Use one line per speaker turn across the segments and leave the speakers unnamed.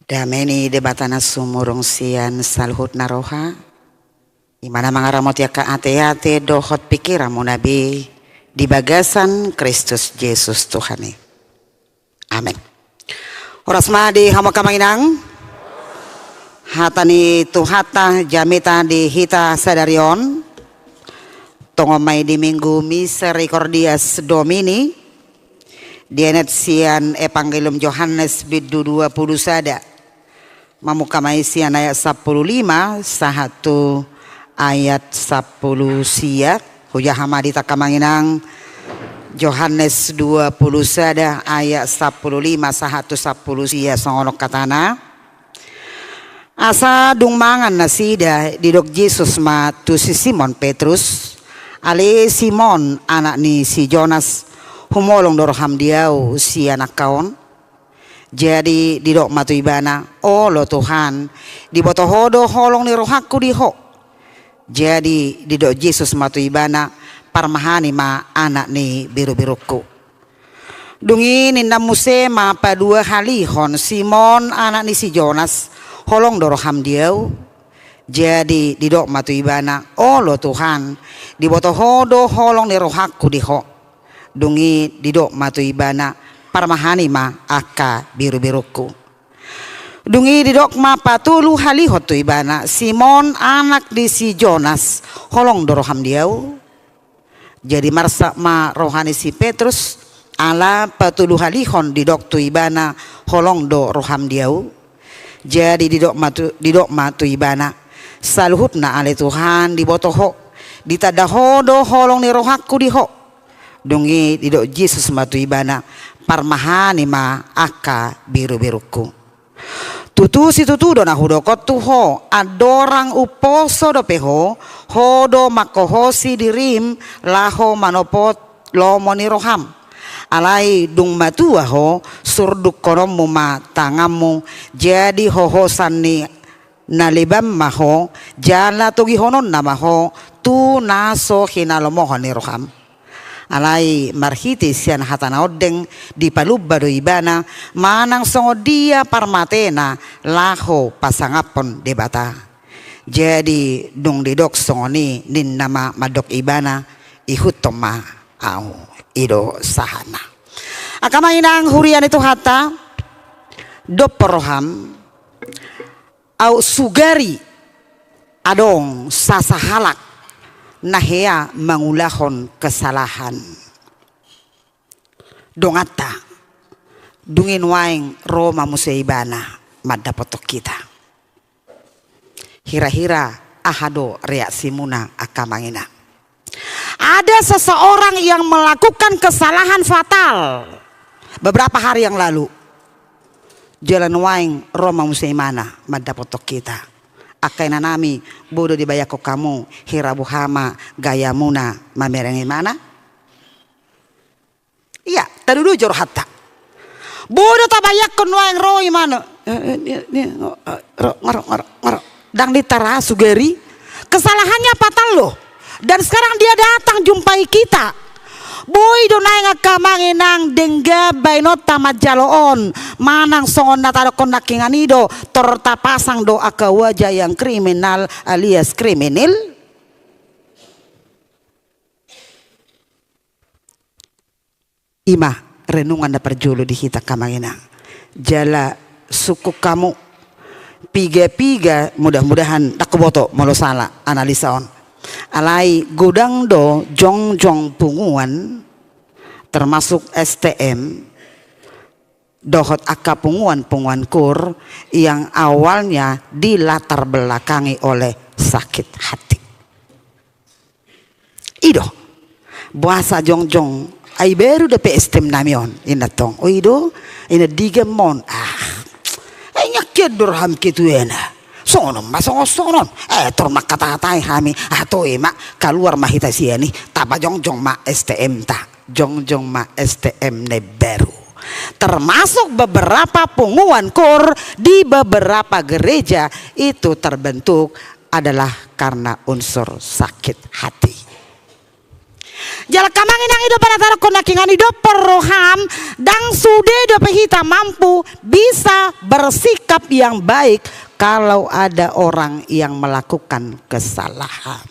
Dameni debatana sumurung sian salhut naroha. Imana mangaramot ya ka ate-ate dohot pikiramu nabi di bagasan Kristus Yesus Tuhani. Amin. Oras madi hama kamanginang. Hatani tuhata jamita di hita sadarion. Tongomay di minggu Misericordias Domini. Dienet sian Evangelium Yohanes bidu 20 sada. Mamukamay sian ayat 15 sahatu ayat 10 siya. Huya hamadita kamanginang Yohanes 20 sada ayat 15 sahatu 10 siya songonok katana. Asa dungmangan na sida didok Jesus ma tu si Simon Petrus. Ale Simon anak ni si Jonas humolong doroham diau si anak kaon. Jadi didok matu ibana lo Tuhan diboto hodo holong ni rohaku diho. Jadi didok Jesus matu ibana parmahani ma anak ni biru-biruku. Dungi ninda muse ma padua halihon Simon anak ni si Jonas holong doroham diau. Jadi didok matu ibana lo Tuhan diboto hodo holong ni rohaku diho. Dungi didok matu ibana parmahani ma aka biru-biruku. Dungi didok ma patulu halihot tu ibana Simon anak di si Jonas holong doroham diau. Jadi marsa ma rohani si Petrus ala patulu halihon didok tu ibana holong do roham diau. Jadi didok matu ibana saluhutna ale Tuhan dibotoho ditadahodo holong ni rohaku diho. Dungi didok Jesus matu ibana parmahani ma aka biru-biruku. Tutu si tutu do na hudokot tuho adorang uposo do peho hodo makohosi dirim laho manopot lomoni roham. Alai dung matua ho surduk konomu ma tangamu jadi hohosan ni nalibam maho jala togi honon namaho tu naso hinalomohon ni roham. Alai marhiti sian hatana odeng di palubado ibana manang songo dia parmatena laho pasangapon debata. Jadi dung didok songoni nin nama madok ibana ihutoma au ido sahana. Akamainang hurian itu hata doporoham au sugari adong sasahalak nahea mangulahon kesalahan. Dongata dungin waing Roma museibana madapotok kita. Hira-hira ahado reaksi muna akamangina. Ada seseorang yang melakukan kesalahan fatal beberapa hari yang lalu. Jalan waing Roma museimana madapotok kita. Akaina nami bodo dibayako kamu hirabu hama gaya muna mamerengi mana? Iya, tadudu jor hatta. Bodo tabayak konwaing roi mana? Ngaro. Dang ditara sugeri. Kesalahannya fatal loh. Dan sekarang dia datang jumpai kita. Boy do naing akamanginang dengga bainot tamat jaloon manang songon nataro kondakingan ido torta pasang do aka wajah yang kriminal alias kriminal. Ima renungan da perjulu di hita kamanginang jala suku kamu piga-piga mudah-mudahan tak boto molo salah analisa on. Alai gudang do jong punguan termasuk STM dohot aka punguan kur yang awalnya dilatar belakangi oleh sakit hati. Ido bahasa jong ai beru de PSTM namion inatong oido ina digemon ai nyakit durham kitu ena. Sonon masongosonon tormak kata-katai hami atau emak keluar mahita siani tapa jong ma STM ta jong ma STM ne baru termasuk beberapa punguan kur di beberapa gereja itu terbentuk adalah karena unsur sakit hati. Jala kamanginang ido panataro konakingan ido perroham dan sude do pehita mampu bisa bersikap yang baik kalau ada orang yang melakukan kesalahan.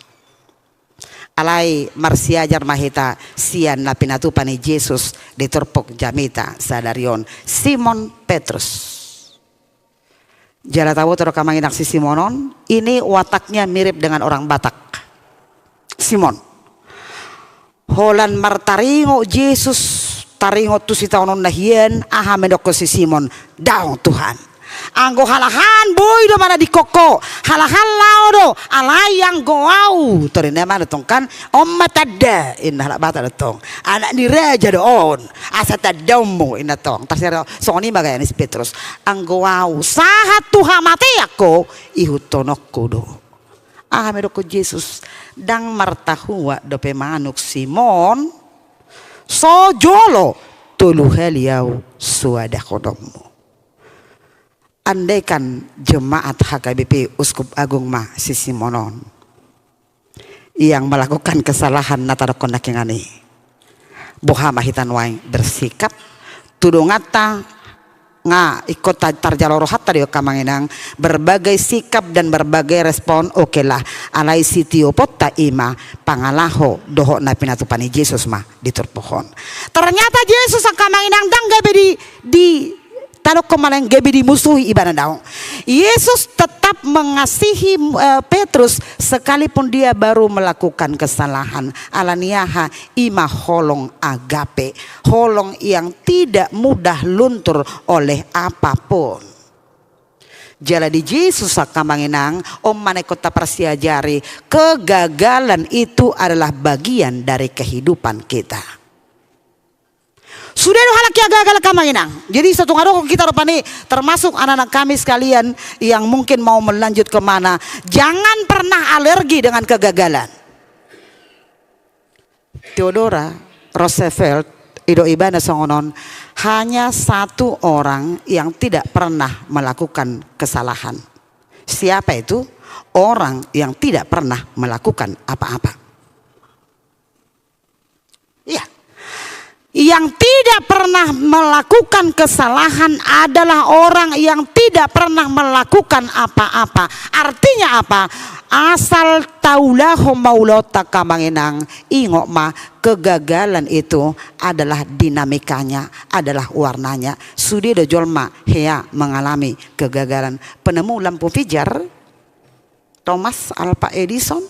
Alai marsiajar mahita sian na pinatupani Yesus diturpok jamita sadarion Simon Petrus. Jala tahu tero kamanginak si Simonon, ini wataknya mirip dengan orang Batak. Simon Holan martaringo Yesus taringo tu si taonon nahian aha medoko si Simon daong Tuhan. Anggo halahan boy do mana di koko halahan lao do alayang goau terina mana tong kan om matada inna bata tong anak ni raja do on asa tadamu inna tong tasira soni bagay ni Petrus anggo wow sahat Tuhan mate ako ihutonokko do. Medoko Yesus dang martahua do pemanuk Simon so jolo tulu heliau suada kodomu. Andaikan jemaat HKBP Uskup Agung ma si Simonon yang melakukan kesalahan natara kondakingani boha mahitan waing bersikap tudungata nga ikut tarjaloro hatta dio kamanginang berbagai sikap dan berbagai respon oke lah alai sitio potta ima pangalaho doho na pinatupani Yesus mah diturpohon. Ternyata Yesus ang kamanginang dang gabe di talok kemalang gabe dimusuhi ibadah daun. Yesus tetap mengasihi Petrus sekalipun dia baru melakukan kesalahan. Alaniaha ima holong agape, holong yang tidak mudah luntur oleh apapun. Jala di Yesus akamanginang om manekota persiajari kegagalan itu adalah bagian dari kehidupan kita. Sudah do halak ya gagal kamanginang. Jadi satu ngado kita rupani termasuk anak-anak kami sekalian yang mungkin mau melanjut kemana, jangan pernah alergi dengan kegagalan. Theodora Roosevelt ido ibana songonon hanya satu orang yang tidak pernah melakukan kesalahan. Siapa itu? Orang yang tidak pernah melakukan apa-apa. Iya. Yang tidak pernah melakukan kesalahan adalah orang yang tidak pernah melakukan apa-apa. Artinya apa? Asal taulah maulota kamanginang ingok ma kegagalan itu adalah dinamikanya, adalah warnanya. Sudah do jolma hea mengalami kegagalan. Penemu lampu pijar Thomas Alva Edison,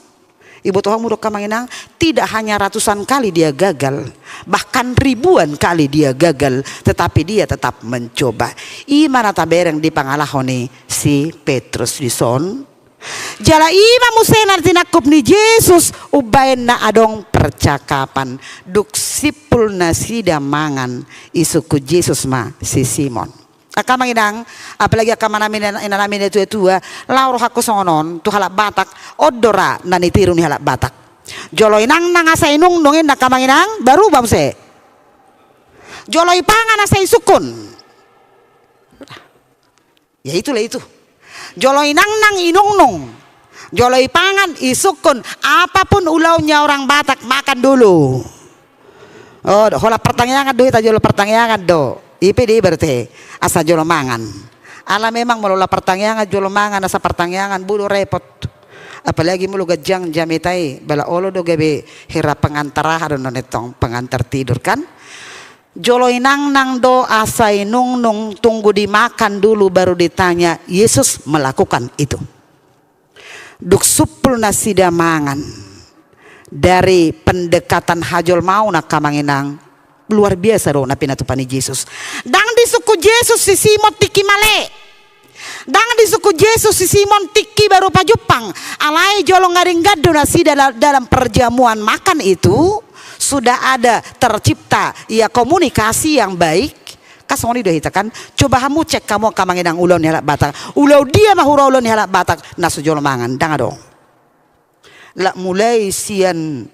Ibu Tuhan mudah kamanginang, tidak hanya ratusan kali dia gagal, bahkan ribuan kali dia gagal, tetapi dia tetap mencoba. Imana tabereng di pangalahoni si Petrus di son. Jala ima musenar tinakup ni Yesus ubain na adong percakapan duk sipul nasida mangan isuku Yesus ma si Simon. Akamanginang apalagi akamanamin inanamin itu lauro hakku songonon tu halak Batak odora nanitiru ni halak Batak joloi nang asa inung nongin nakamanginang baru bamse joloi pangan asa isukun ya itulah itu joloi nang inung nong joloi pangan isukun apapun ulaunya orang Batak makan dulu. Oh hola pertanyaan do ita jolo pertanyaan do IPD berarti asa jolo mangan. Ala memang melola pertanyaan jolo mangan asa pertanyaan bulu repot. Apalagi mulu gajang jamitai bala olo do gabe hira pengantara hadon nonetong pengantar tidur kan. Jolo inang nang do asa inung nung tunggu dimakan dulu baru ditanya. Yesus melakukan itu. Duk supul nasida mangan dari pendekatan hajol mau nak kamanginang luar biasa do na pinatupani Yesus. Dang di suku Yesus si Simon tiki male. Dang di suku Yesus si Simon tiki baru pajupang. Alai jolong ngaring gado nasi dalam perjamuan makan itu sudah ada tercipta ya komunikasi yang baik. Kasoni do hitakan coba kamu cek kamu kamanginang ulau ni halak Batak. Ulau dia mahura ulau ni halak Batak nasu jolo mangan dang adong. Lak mulai sian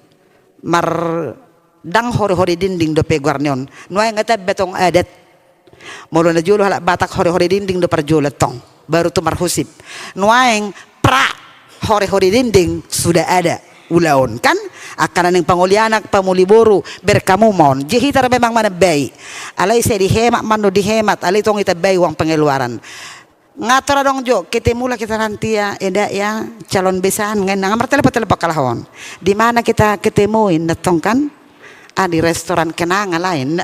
mar dang hori-hori dinding do pegwarnion nuai ngata betong adat molo na julo halak Batak hori-hori dinding do parjulat tong baru tu marhusip nuai pra hori-hori dinding sudah ada ulaon kan akan ng pangulianak pamuliboro berkamumon jihitar memang mana bay alay se dihemat mano dihemat alay tong itabay wang pengeluaran ngatora dong jo kita mula kita nanti ya eda ya calon besan ngan ngamar telepa kalahon di mana kita ketemuin natong kan di restoran kenangan lain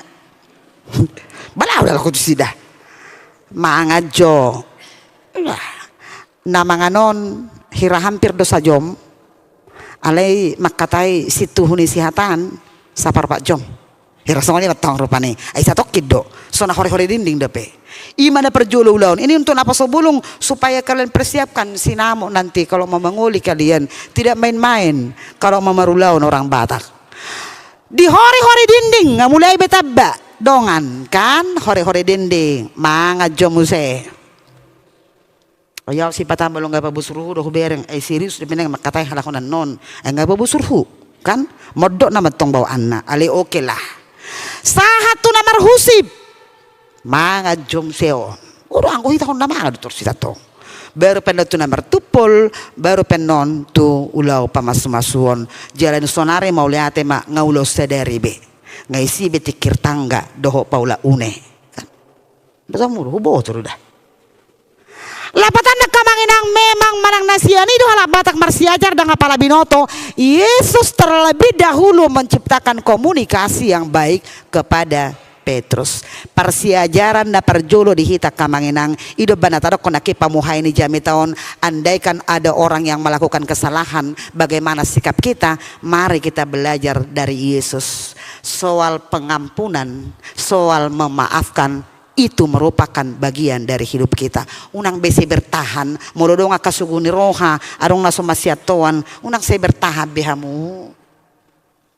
balaw dal ko sida mga jo na mga non hira hampir dosa jom alay makatay situ huni sihatan sapar pak jom hira songoni matang rupane ay satok kido so na hore-hore dinding dape imana perjulo ulaun ini untuk apa sebelum supaya kalian persiapkan sinamo nanti kalau mau menguli kalian tidak main-main kalau mau marulaun orang Batak di hore-hore dinding mulai betabba dongan kan hore-hore dinding mga jomuse ayaw si patama lo nga pabusurhu do bereng ay serius di pinang makatay halakonan non ay nga pabusurhu kan moddo na matong bawaan na ali okay lah sahat to na marhusip mga jomseo uro ang kuhita kong na mga dutor sita to baru pen to na martupol baru pen non to ulaw pamasumasuon jalan sonare mauliate ma ngaulo sederi be ngay sibe tikir tangga doho paula une kan basta muro hubo to dah lapatan na kamanginang memang manang nasiani do halak Batak marsiajar dengan pala binoto Yesus terlebih dahulu menciptakan komunikasi yang baik kepada Petrus persiajaran na perjolo dihita kamanginang ido banatado konaki pamuhay ni jami taon andaikan ada orang yang melakukan kesalahan bagaimana sikap kita mari kita belajar dari Yesus soal pengampunan soal memaafkan itu merupakan bagian dari hidup kita. Unang besi bertahan, molodong akasuguni roha, arong naso masyatoan, unang se bertahan behamu.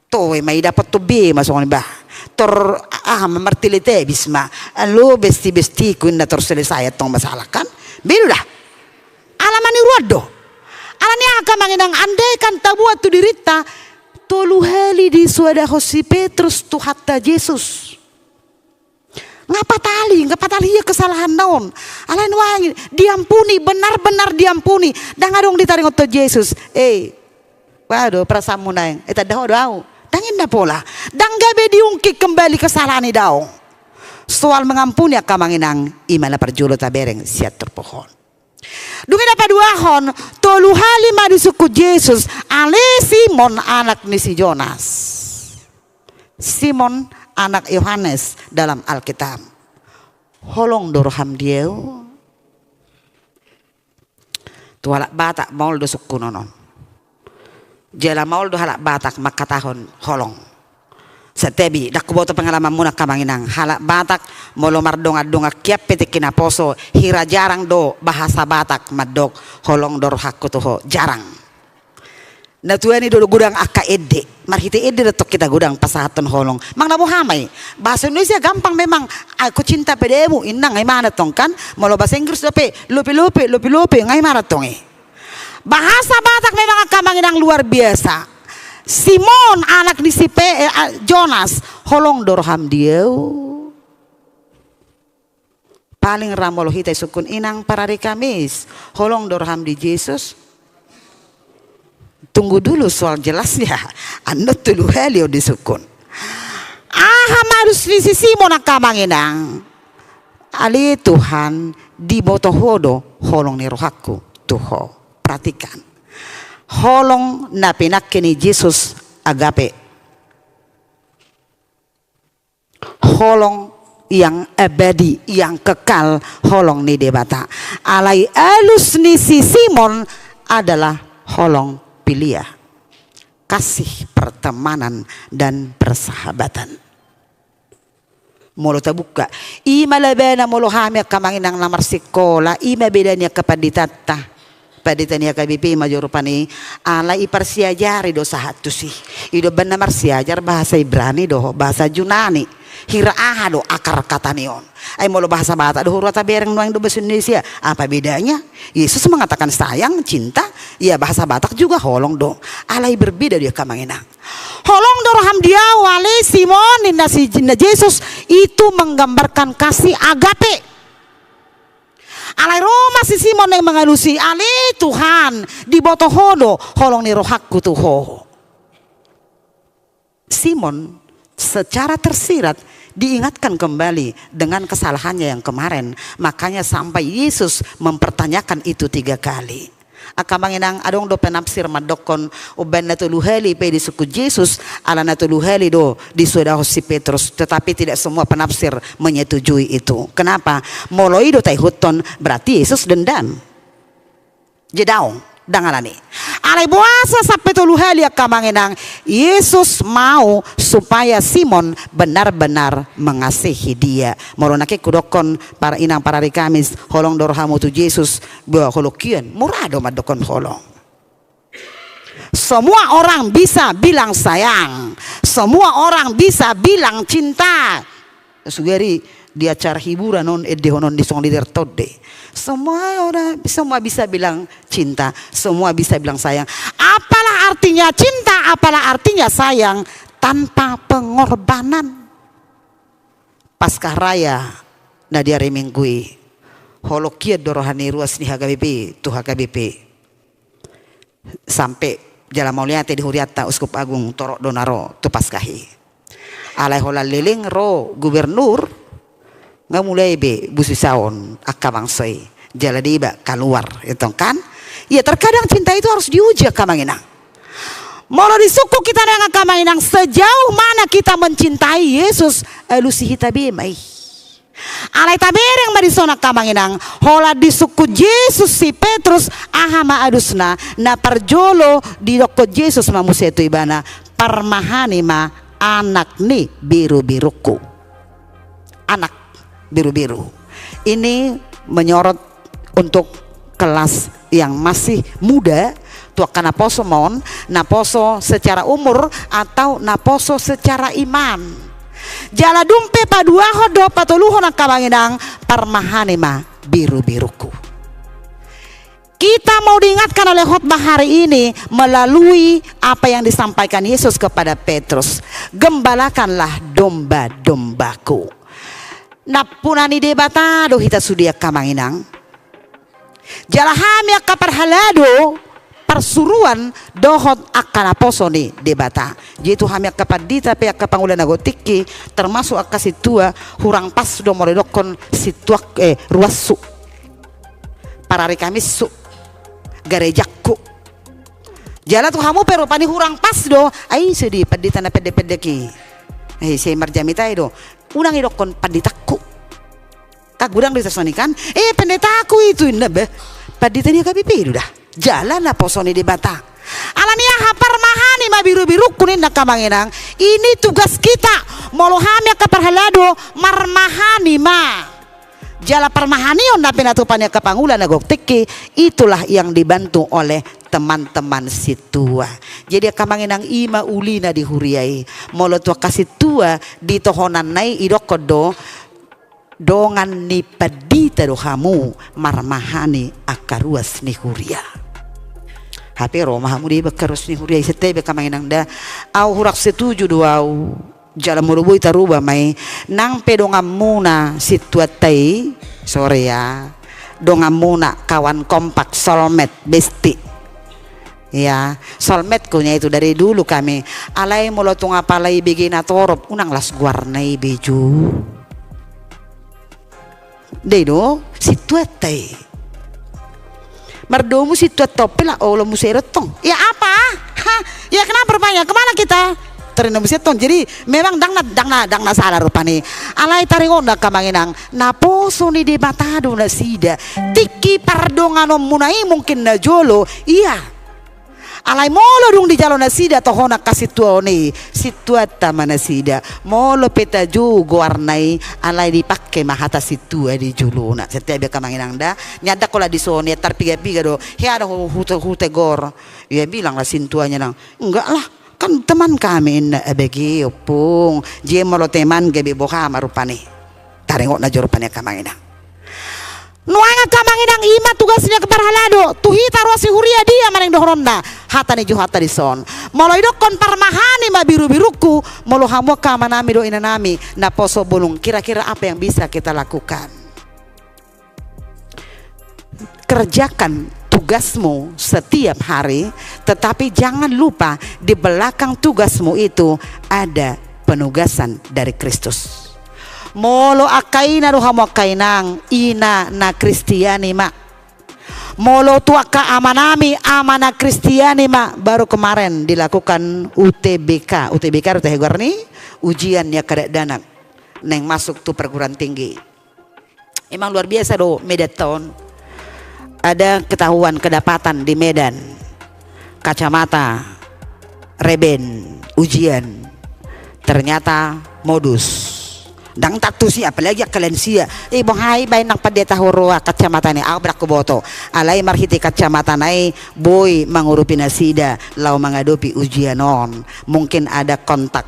Towe may dapat to be masong ba. Tor mamartilite bisma. Alo besti kun na tor selesai tong masalah kan. Birulah. Alaman ni ruado. Alani akamanginang andai kan tabuat tu dirita toluheli di suada hosi Petrus tu hatta Yesus. Ngapatali ya kesalahan naon alain wangi diampuni benar-benar diampuni dangadong ditaring oto Yesus waduh perasamu naeng eta daho dangin na pola danggabe diungkik kembali kesalahan ni daong soal mengampuni akamanginang imana perjulo tabereng siat terpohon dungin apa duahon tolu halima disuku Yesus ale Simon anak ni si Jonas Simon anak Yohanes dalam Alkitab holong doroham dieu tualak Batak maul do sukunonon jela maul do halak Batak makatahon holong setebi dak boto pengalaman muna kamanginang halak Batak molo mardonga kiap petik kinaposo hira jarang do bahasa Batak madok holong dorohakku tuho jarang natuani do gudang aka ede marhite ede tok kita gudang pasahaton holong mang nabo hamay bahasa Indonesia gampang memang aku cinta padamu inang ngay mana tong kan malo bahasa Inggris dope lupi ngay mana tong bahasa Batak memang akamanginang luar biasa Simon anak ni si Jonas holong dorham dieu paling ramolo hitai sukun inang parari Kamis holong dorham di Yesus. Tunggu dulu soal jelasnya. Anot tulu helio disukun. Harus visi Simon akamanginang. Ali Tuhan di botohodo holong ni rohaku tuho. Perhatikan. Holong na pinakini Yesus agape. Holong yang abadi, yang kekal holong ni debata. Alai alus ni si Simon adalah holong piliah, kasih pertemanan dan persahabatan. Molo tabuka, ima labena molo hamia kamanginang namar sikola, ima bedanya kepaditata, paditania kabipi majorupani, ala iparsiajari do sahatu sih. Ido ben namar siajar bahasa Ibrani do bahasa Yunani. Hira do akar kata neon. Ay molo bahasa Batak do hurata bereng nuang do bahasa Indonesia. Apa bedanya? Yesus mengatakan sayang, cinta. Ya bahasa Batak juga holong do. Alai berbeda dia kamanginang. Holong do roham dia wale Simon ninda si Yesus itu menggambarkan kasih agape. Alai Roma si Simon yang mengalusi ale Tuhan di boto hono holong ni rohakku tuho. Simon secara tersirat diingatkan kembali dengan kesalahannya yang kemarin. Makanya sampai Yesus mempertanyakan itu 3 kali. Akamanginang adong do penafsir madokon uben na tuluheli pe di suku Yesus ala na tuluheli do di sudah si Petrus, tetapi tidak semua penafsir menyetujui itu. Kenapa? Moloi do tai huton berarti Yesus dendam. Jedaong dangalani. Alai buasa sampai tuluheli akamanginang Yesus mau supaya Simon benar-benar mengasihi dia. Moronake kudokon para inang para Kamis holong dorhamu tu Yesus bawa holokian murado madokon holong. Semua orang bisa bilang sayang, semua orang bisa bilang cinta. Sugeri di acara hiburan non honon di song lider tode. Semua bisa bilang cinta, semua bisa bilang sayang. Apalah artinya cinta, apalah artinya sayang tanpa pengorbanan. Paskah raya nadia reminggui holokiat dorohani ruas ni HKBP tu HKBP sampai jala mauliate di huriata uskup agung torok donaro tu paskahi alai hola leleng ro gubernur nggak mulai be busisaon akabangsoi jala diba keluar itu kan ya. Terkadang cinta itu harus diuji akamanginang. Molo di suku kita dengan akamanginang sejauh mana kita mencintai Yesus elusi hitabi mai alai tabereng marisona kamanginang hola di suku Yesus si Petrus ahama adusna na parjolo di doko Yesus mamusetu ibana parmahani ma anak ni biru-biruku, anak biru-biru ini menyorot untuk kelas yang masih muda tuak naposo mon naposo secara umur atau naposo secara iman. Jala dumpe padua hodo patuluho na kamanginang parmahanima biru-biruku. Kita mau diingatkan oleh khotbah hari ini melalui apa yang disampaikan Yesus kepada Petrus. Gembalakanlah domba-dombaku. Napunani debatado hita sudia kamanginang. Jalahami akaparhalado persuruan dohot akan aposo ni debata. Jitu hami akapadita pe akapangulan nagotiki termasuk akasitua hurang pas do moredokon situak ruasu parari kamisu garejakku. Jala tu hamu pero pani hurang pas do ai sedi padita na pede-pedeki. Si marjamita do unang idokon paditakku. Kagudang disasonikan pendetaku itu nabe padita dia kapipi dah jalan lah posoni di bata alania hapar mahani ma biru-biru kunin nak kamanginang. Ini tugas kita molohami kaparhalado marmahani ma jala permahanion na pinatupannya kepangulan nagok teki. Itulah yang dibantu oleh teman-teman situa. Jadi kamanginang ima ulina di huriai molo tua kasih tua di tohonan nai idokodo dongan ni padita do hamu marmahani akaruas ni huria. Hape Roma hamu di bakarus ni huria setebe kamanginang da au hurak setuju do au jala murubui taruba mai nang pedonga muna situatai sore ya donga muna kawan kompak solmet besti ya solmet kunya itu dari dulu kami alai molotung apalai begina torop unang las guarnai beju dedo situatai mardomu situat pela olo museretong ya apa ya kenapa rupanya kemana kita terina museton. Jadi memang dangna salah rupane alai taringon nak kamanginang naposo ni debatado na sida tiki pardonganom munai mungkin na jolo iya alai molo dung di jalon na sida tohona kasituone situata mana sida molo peta ju guarnai alai dipakai mahata situa di juluna setiap kamanginang da nyada kola di sone tar piga-piga do he ada hute gor ya bilang lah sintuanya nang enggak lah kan teman kami na bagi opung je molo teman gebe boka marupane tarengok na jorupane kamanginang nuanga kamanginang ima tugasnya keparhalado tuhita ruasi huria dia maneng dohronda hatani juhata di son molo idokon parmahani ma biru-biruku molo hamu kamanami do inanami na poso bulung kira-kira apa yang bisa kita lakukan. kerjakan tugasmu setiap hari, tetapi jangan lupa di belakang tugasmu itu ada penugasan dari Kristus. Molo akaina ruhamo kainang ina na Kristiani ma. Molo tuaka amanami amana Kristiani ma. Baru kemarin dilakukan UTBK. UTBK itu nih ujian ya kada danak neng masuk tuh perguruan tinggi. Emang luar biasa do Medan. Ada ketahuan kedapatan di Medan. Kacamata, reben, ujian. Ternyata modus. Dang tatu sih apalagi kalian sia bohai bain nang pendeta horoa kacamata ni abrak ko boto alai marhiti kacamata nai boy mangurupi nasida lau menghadapi ujian non mungkin ada kontak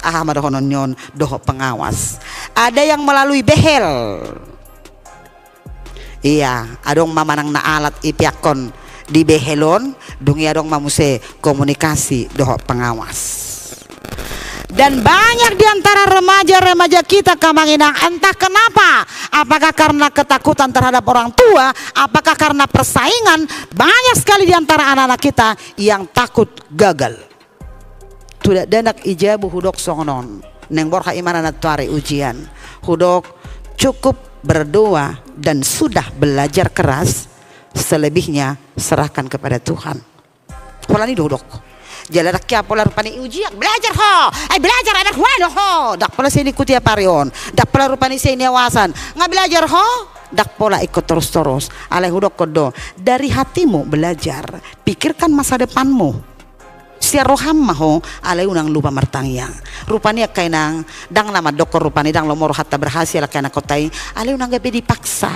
madohonon yon doho pengawas, ada yang melalui behel, iya adong mamanang na alat ipiakon di behelon dungi adong mamuse komunikasi doho pengawas. Dan banyak diantara remaja-remaja kita kamanginang entah kenapa, apakah karena ketakutan terhadap orang tua, apakah karena persaingan, banyak sekali diantara anak-anak kita yang takut gagal. Tidak danak ijabu hudok songon neng borha imana natuari ujian hudok cukup berdoa dan sudah belajar keras, selebihnya serahkan kepada Tuhan. Polani hudok jalan rakyat pola rupani ujian belajar belajar anak wano dak pola sini ikuti aparion dak pola rupani sini awasan nggak belajar dak pola ikut terus alai hudok kodo dari hatimu belajar, pikirkan masa depanmu sia roham maho alai unang lupa martangiang rupani kainang dang nama dokor rupani dang lomor hatta berhasil kaina kotai alai unang gabe dipaksa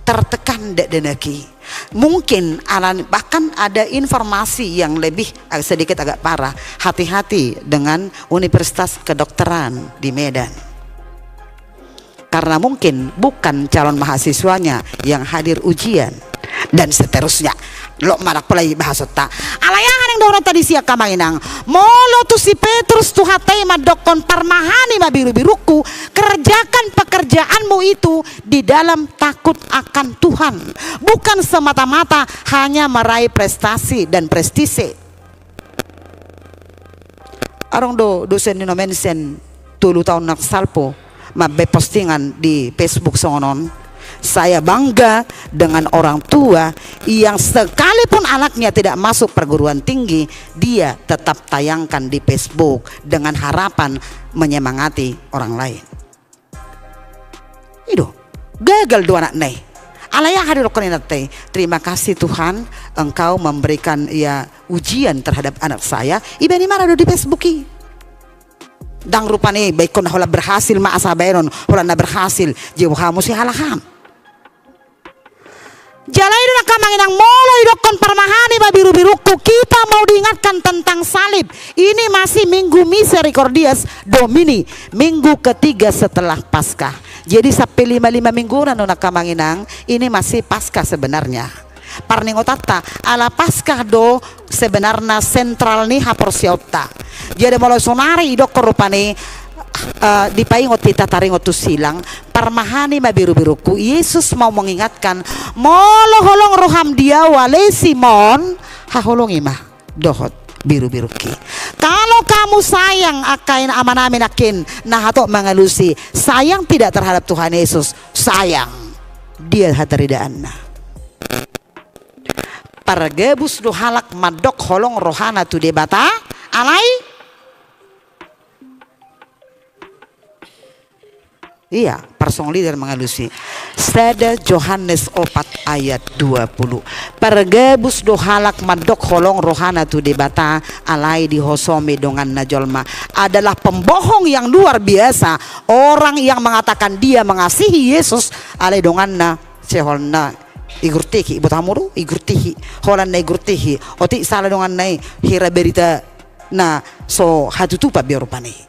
tertekan dek denaki. Mungkin bahkan ada informasi yang lebih sedikit agak parah. Hati-hati dengan Universitas Kedokteran di Medan, karena mungkin bukan calon mahasiswanya yang hadir ujian dan seterusnya. Lo marak pelai bahasa tak alayangan yang dorong tadi siak kamanginang molo tu si Petrus tu hatai madokon parmahani mabiru-biruku, kerjakan pekerjaanmu itu di dalam takut akan Tuhan, bukan semata-mata hanya meraih prestasi dan prestise. Arong dosen dino mention 10 tahun nak salpo mabe postingan di Facebook sonon. Saya bangga dengan orang tua yang sekalipun anaknya tidak masuk perguruan tinggi, dia tetap tayangkan di Facebook dengan harapan menyemangati orang lain. Itu gagal dua anak nih. Alaya hadir koninate. Terima kasih Tuhan, Engkau memberikan ujian terhadap anak saya. Ibani mana di Facebook i? Dang rupane baik kon hola berhasil ma asaberon, hola na berhasil, jiwa kamu si halaham. Jalai dulu kamanginang molo idokon parmahani babiru-biruku, kita mau diingatkan tentang salib. Ini masih minggu Misericordias Domini, minggu ketiga setelah Paskah. Jadi sampai 5 minggu nanu nakamanginang ini masih Paskah sebenarnya. Parningotata ala Paskah do sebenarnya sentral nih haporsiota. Jadi molo sonari idokon rupane dipaingot kita taringot tu silang parmahani mabiru-biruku. Yesus mau mengingatkan molo holong roham dia wale Simon haholong imah dohot biru-biruki. Kalau kamu sayang akain amanamin akin nah hatok mengelusi sayang tidak terhadap Tuhan Yesus, sayang dia hataridaan pargebus dohalak madok holong rohana tu debata alai. Iya, persong leader mengalusi. Sada Yohanes 4 ayat 20. Pergebus dohalak madok holong rohana tu debata alai dihosomi dongan najolma. Adalah pembohong yang luar biasa. Orang yang mengatakan dia mengasihi Yesus alai dongan na seholna igurtihi botamuru igurtihi holan na igurtihi oti salah dongan na hira berita na so hatutupa biorupani.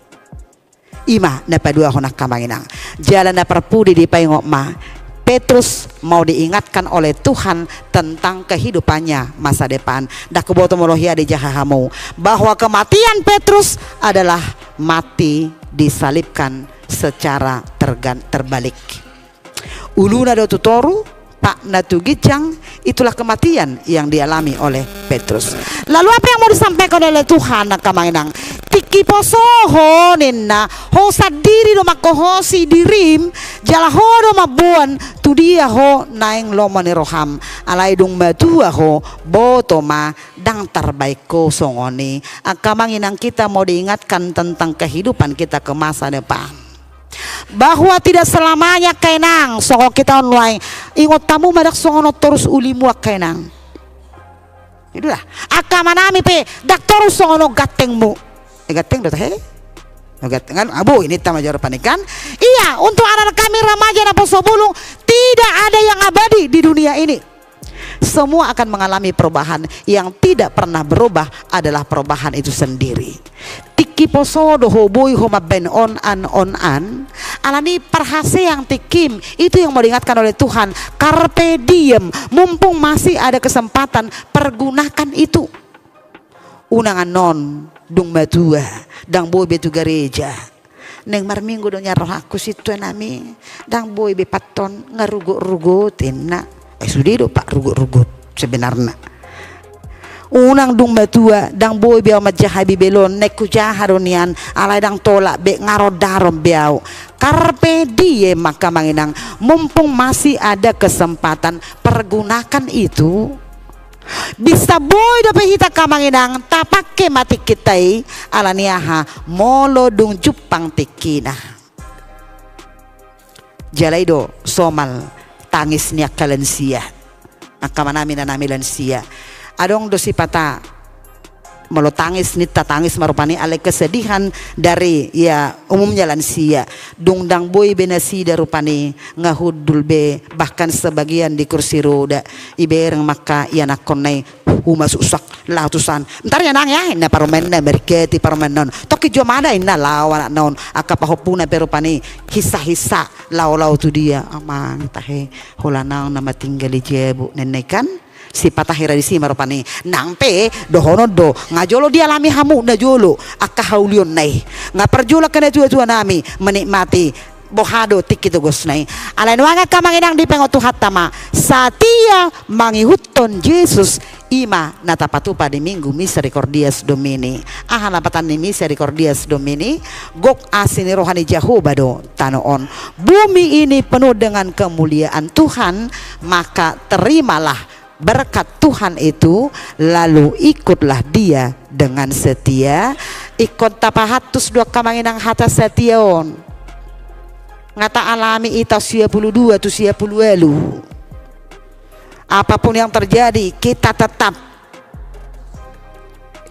Ima na padua honak kamanginang jalan na perpudi di payungok ma. Petrus mau diingatkan oleh Tuhan tentang kehidupannya masa depan. Dak keboto molohia di jahahamu bahwa kematian Petrus adalah mati disalibkan secara terbalik. Uluna do tutoru Pak Natugijang, itulah kematian yang dialami oleh Petrus. Lalu apa yang mau disampaikan oleh Tuhan nakamanginang? Tiki posoho ninna ho sadiri do makoho si dirim jala ho do mabuan tu dia ho naing lomo ni roham alai dung matua ho botoma dang terbaik ko songoni. Akamanginang kita mau diingatkan tentang kehidupan kita ke masa depan, bahwa tidak selamanya kainang songo kita online ingot tamu madak songono terus ulimu kainang itulah akamanami pe dak terus songono gatengmu gateng do he gatengan abu ini tamajar panikan. Iya, untuk anak kami remaja dan posobulung tidak ada yang abadi di dunia ini, semua akan mengalami perubahan. Yang tidak pernah berubah adalah perubahan itu sendiri. Tiki poso doho boy homa ben on an alani perhase yang tikim itu yang mau diingatkan oleh Tuhan. Carpe diem, mumpung masih ada kesempatan, pergunakan itu. Unangan non dung matua dang boy betu gereja neng marminggu do nyarah aku situ nami dang boy be paton ngarugut-rugutin na sudido pak rugut-rugut sebenarnya. Unang dung matua dang boy biau majahabi belon nek kujaharonian alai dang tolak be ngarodarom biau. Carpe diem, maka manginang mumpung masih ada kesempatan, pergunakan itu. Bisa boy dapat hita kamanginang tapake mati kitai alaniaha molo dung jupang tikina jalaido somal tangis niak kalensia akamanami nanami lansia adong dosi pata molo tangis nita tangis marupani ale kesedihan dari ya umumnya lansia dung dang boy benasi darupani ngahudul be bahkan sebagian di kursi roda ibereng maka ia nakonai masuk usak latusan ntar ya nang ya ina paromen na merketi paromen non toki jo mana ina lawan non akapahopuna perupani hisa-hisa lau tu dia amang tahe holanang nama tinggal di jebu nenekan si patahira di sini marupani nangpe dohono do ngajolo dia alami hamu na jolo akahaulion nai ngaperjula kena tua-tua nami menikmati bohado tik itu gosnai alain wanga kamanginang di pengotuhat tama satia mangihuton Yesus ima natapatupa di minggu misericordias domini ahanapatan ni misericordias domini gok asini rohani Jehovah do tanoon bumi ini penuh dengan kemuliaan Tuhan, maka terimalah berkat Tuhan itu, lalu ikutlah dia dengan setia. Ikut tapahatus dua kamanginang hata setiaon ngata alami ita sia puluh dua tu sia puluh elu. Apapun yang terjadi kita tetap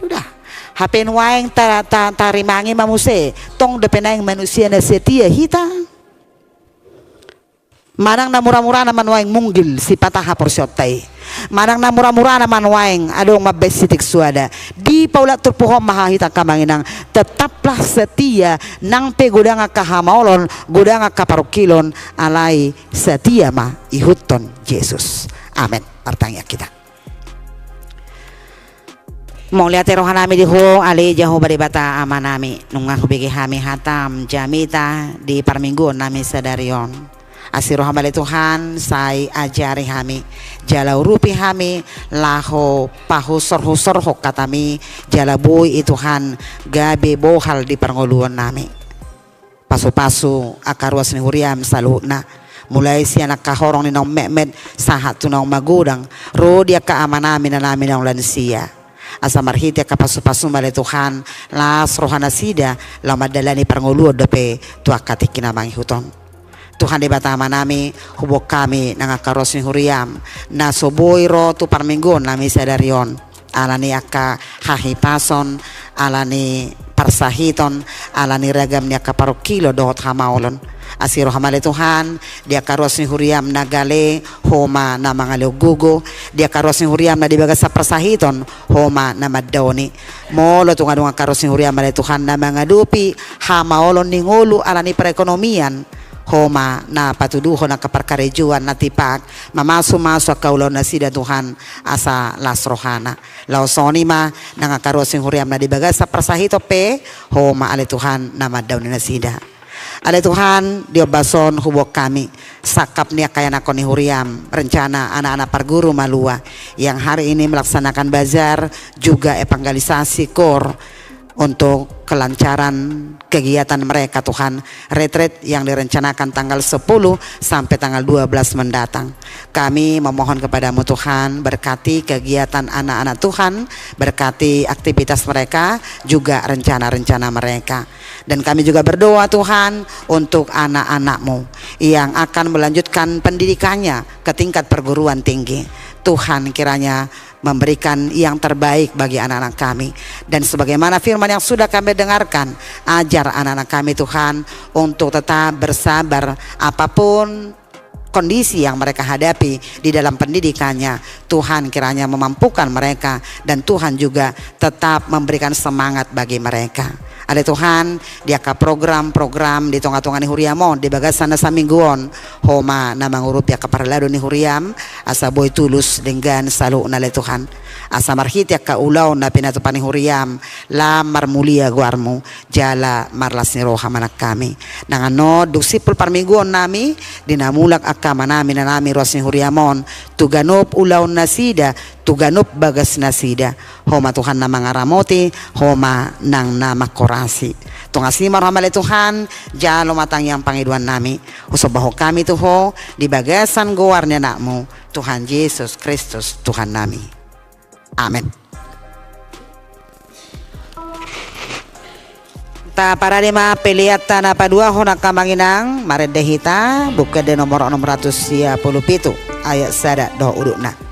udah hapen waeng tarimangi mamuse tong depenang manusia na setia hita manang na murah-murah naman waeng munggil si pataha porsyotay manang na murah-murah naman waeng adong mabesitik suada di paulat turpuhom mahahita kamanginang tetaplah setia nang pe godang kahamolon godang kaparukilon alai setia ma ihuton Yesus. Amin. Pertanyaan kita mau lihat rohanami di ho ali Jehovah di bata amanami nunga hubigi hami hatam jamita di parmingguan nami sadarion asiroh hambali Tuhan sai ajari hami jalau rupi hami laho pahusor-husor hok katami jalaboy Tuhan gabe bohal di perngoluan nami pasu-pasu akaruas ni huriam saluna mulai si anak kahorong ni nong memet sahat tu nong magudang ro dia kaamanami na namin nong lansia asa marhiti ka pasu-pasu bale Tuhan las rohana sida lamadala ni perngoluan dope tuakati kinamang huton Tuhan di batama nami hubok kami nangakaros ni huriam na soboy ro tu parminggon nami sadarion alani aka hahipason alani parsahiton alani ragam ni aka parokilo dohot hamaolon asiro hamale Tuhan dia karos ni huriam nagale homa na mga lugugo dia karos ni huriam na dibaga sa parsahiton homa na madoni molo tunga dunga karos ni huriam male Tuhan na mga dupi hamaolon ni ngulu alani perekonomian homa na patuduho na kaparkarejuan na tipak mamaso-maso kaulon na sida Tuhan asa las rohana laosoni ma nangakaros yung huriam na dibaga sa prasahito pe homa ale Tuhan na madaw ni na sida Ale Tuhan diobason hubok kami sakap nia kaya nakoni huriam rencana anak-anak perguru Malua yang hari ini melaksanakan bazar juga evangelisasi kor untuk kelancaran kegiatan mereka Tuhan, retret yang direncanakan tanggal 10 sampai tanggal 12 mendatang. Kami memohon kepadamu Tuhan, berkati kegiatan anak-anak Tuhan, berkati aktivitas mereka, juga rencana-rencana mereka. Dan kami juga berdoa Tuhan untuk anak-anak-Mu yang akan melanjutkan pendidikannya ke tingkat perguruan tinggi. Tuhan kiranya memberikan yang terbaik bagi anak-anak kami. Dan sebagaimana firman yang sudah kami dengarkan, ajar anak-anak kami Tuhan untuk tetap bersabar apapun kondisi yang mereka hadapi di dalam pendidikannya. Tuhan kiranya memampukan mereka dan Tuhan juga tetap memberikan semangat bagi mereka. Ada Tuhan diaka program-program di tonga-tonga ni huriamon di bagasan na sa mingguon homa na mangurup ya kaparlado ni huriam asa boy tulus dengan salu na le Tuhan asa marhit ya kaulaw na pinatupan ni huriam la marmulia guarmu jala marlas ni roha manak kami nangano duksipul parmingguon nami dinamulak akama nami na nami ros ni huriamon tuganop ulaw na sida tuganop bagas nasida homa Tuhan na mangaramoti homa nang namakorasi tungasimar hamale Tuhan jalo matang yang pangiduan nami usobaho kami tuho di bagasan gowarnya nakmu Tuhan Yesus Kristus Tuhan nami amin. Ta para lima peliatan apa dua hona kamanginang maredehita buka de nomor 637 ayat sada do udukna.